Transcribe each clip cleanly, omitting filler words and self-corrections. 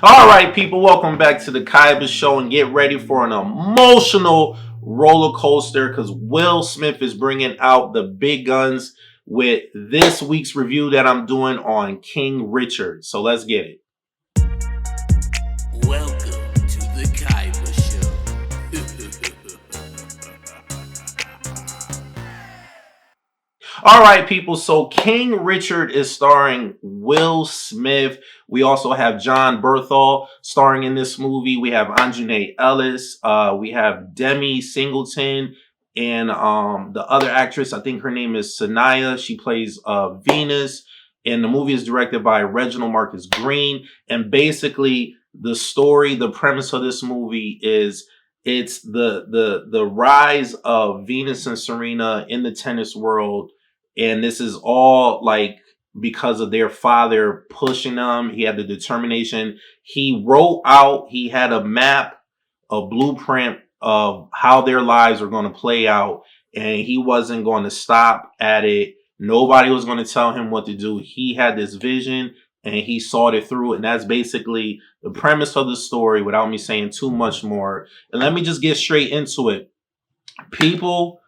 All right, people, welcome back to the Kaiba Show and get ready for an emotional roller coaster because Will Smith is bringing out the big guns with this week's review that I'm doing on King Richard. So let's get it. Welcome to the Kaiba All right, people. So King Richard is starring Will Smith. We also have John Berthal starring in this movie. We have Anjanae Ellis. We have Demi Singleton, and the other actress. I think her name is Sanaya. She plays Venus. And the movie is directed by Reginald Marcus Green. And basically, the story, the premise of this movie is it's the rise of Venus and Serena in the tennis world, and this is all like because of their father pushing them. He had the determination. He wrote out, he had a map, a blueprint of how their lives were going to play out, and he wasn't going to stop at it. Nobody was going to tell him what to do. He had this vision and he saw it through. And that's basically the premise of the story without me saying too much more. And let me just get straight into it. People,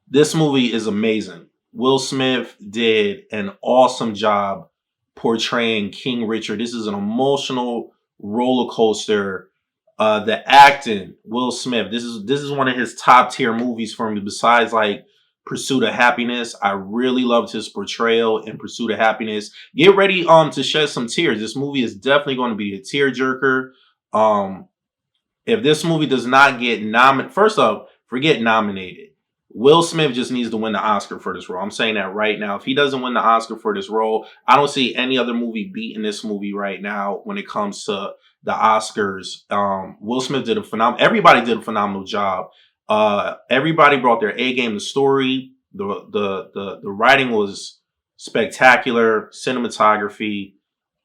this movie is amazing. Will Smith did an awesome job portraying King Richard. This is an emotional roller coaster. The acting, Will Smith. This is one of his top tier movies for me. Besides like Pursuit of Happiness, I really loved his portrayal in Pursuit of Happiness. Get ready to shed some tears. This movie is definitely going to be a tearjerker. Um, if this movie does not get nominated, first off, forget nominated. Will Smith just needs to win the Oscar for this role. I'm saying that right now. If he doesn't win the Oscar for this role, I don't see any other movie beating this movie right now when it comes to the Oscars. Will Smith did a phenomenal. Everybody did a phenomenal job. Everybody brought their A game. The story, the writing was spectacular. Cinematography,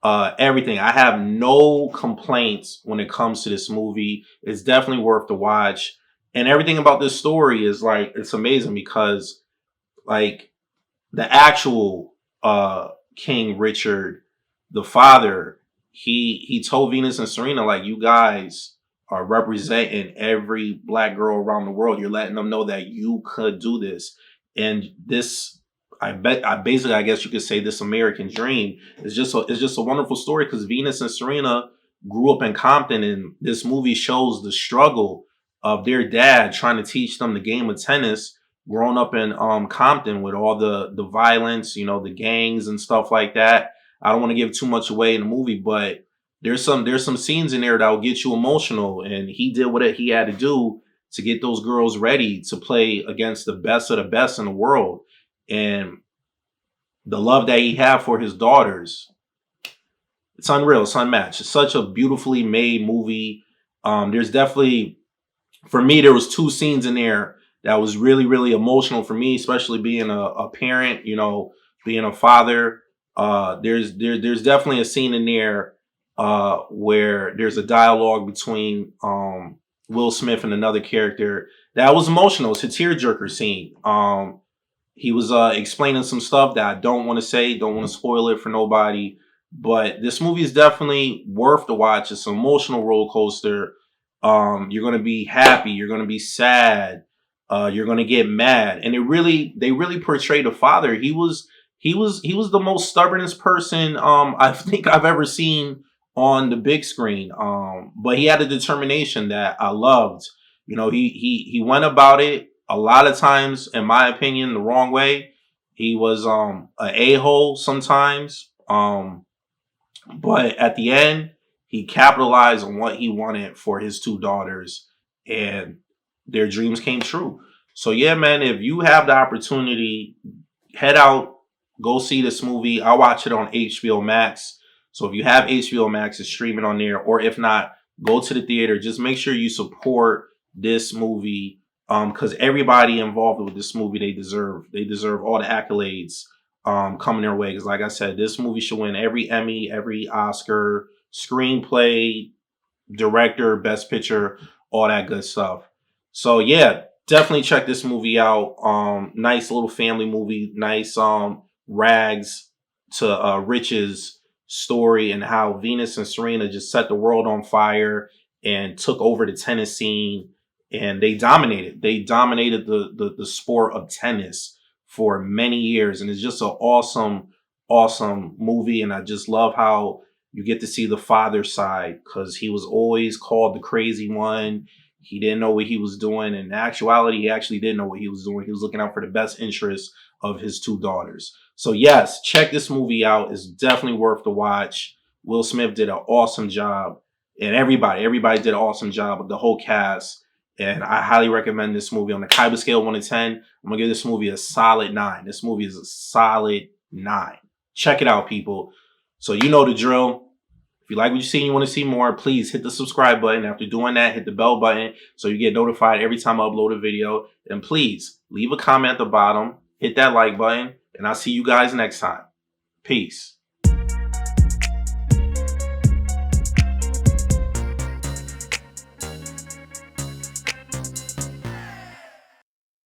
everything. I have no complaints when it comes to this movie. It's definitely worth the watch. And everything about this story is like it's amazing because like the actual King Richard, the father, he told Venus and Serena, like, you guys are representing every black girl around the world. You're letting them know that you could do this. And this, I guess you could say, this American dream is just a wonderful story because Venus and Serena grew up in Compton, and this movie shows the struggle of their dad trying to teach them the game of tennis, growing up in Compton with all the violence, the gangs and stuff like that. I don't want to give too much away in the movie, but there's some scenes in there that will get you emotional, and he did what he had to do to get those girls ready to play against the best of the best in the world. And the love that he had for his daughters, it's unreal, it's unmatched. It's such a beautifully made movie. There's definitely, for me, there was two scenes in there that was really, really emotional for me, especially being a parent, being a father. There's definitely a scene in there where there's a dialogue between Will Smith and another character that was emotional. It's a tearjerker scene. He was explaining some stuff that I don't want to say, don't want to spoil it for nobody. But this movie is definitely worth the watch. It's an emotional roller coaster. You're gonna be happy, you're gonna be sad, you're gonna get mad, and they really portrayed a father. He was the most stubbornest person I think I've ever seen on the big screen. But he had a determination that I loved. He went about it a lot of times, in my opinion, the wrong way. He was a a-hole sometimes. But at the end, he capitalized on what he wanted for his two daughters, and their dreams came true. So yeah, man, if you have the opportunity, head out, go see this movie. I watch it on HBO Max. So if you have HBO Max, it's streaming on there. Or if not, go to the theater. Just make sure you support this movie. Because everybody involved with this movie, they deserve all the accolades coming their way. Because like I said, this movie should win every Emmy, every Oscar, screenplay, director, best picture, all that good stuff. So yeah, definitely check this movie out. Nice little family movie, nice rags to riches story and how Venus and Serena just set the world on fire and took over the tennis scene, and they dominated. They dominated the sport of tennis for many years, and it's just an awesome movie. And I just love how you get to see the father side, because he was always called the crazy one. He didn't know what he was doing. In actuality, he actually didn't know what he was doing. He was looking out for the best interests of his two daughters. So yes, check this movie out. It's definitely worth the watch. Will Smith did an awesome job, and everybody did an awesome job with the whole cast. And I highly recommend this movie. On the Kaiba scale 1 to 10, I'm gonna give this movie a solid 9. This movie is a solid 9. Check it out, people. So you know the drill. If you like what you see and you want to see more, please hit the subscribe button. After doing that, hit the bell button so you get notified every time I upload a video. And please leave a comment at the bottom, hit that like button, and I'll see you guys next time. Peace.